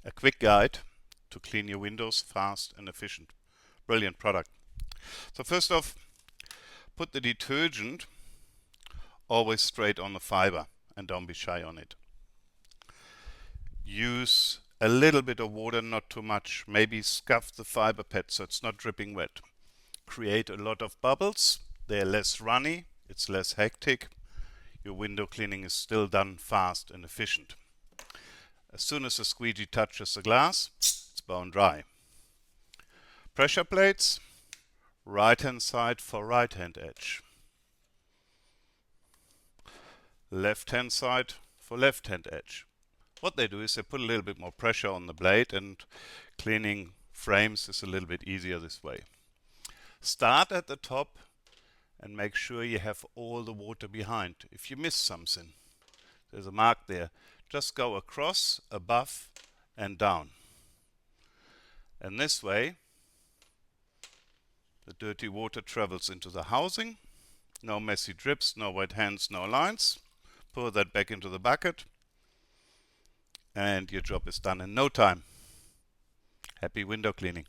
A quick guide to clean your windows fast and efficient. Brilliant product. So first off, put the detergent always straight on the fiber and don't be shy on it. Use a little bit of water, not too much. Maybe scuff the fiber pad so it's not dripping wet. Create a lot of bubbles. They're less runny, it's less hectic. Your window cleaning is still done fast and efficient. As soon as the squeegee touches the glass, it's bone dry. Pressure plates, right hand side for right hand edge. Left hand side for left hand edge. What they do is they put a little bit more pressure on the blade, and cleaning frames is a little bit easier this way. Start at the top and make sure you have all the water behind. If you miss something, there's a mark there. Just go across, above and down. And this way the dirty water travels into the housing. No messy drips, no wet hands, no lines. Pour that back into the bucket and your job is done in no time. Happy window cleaning.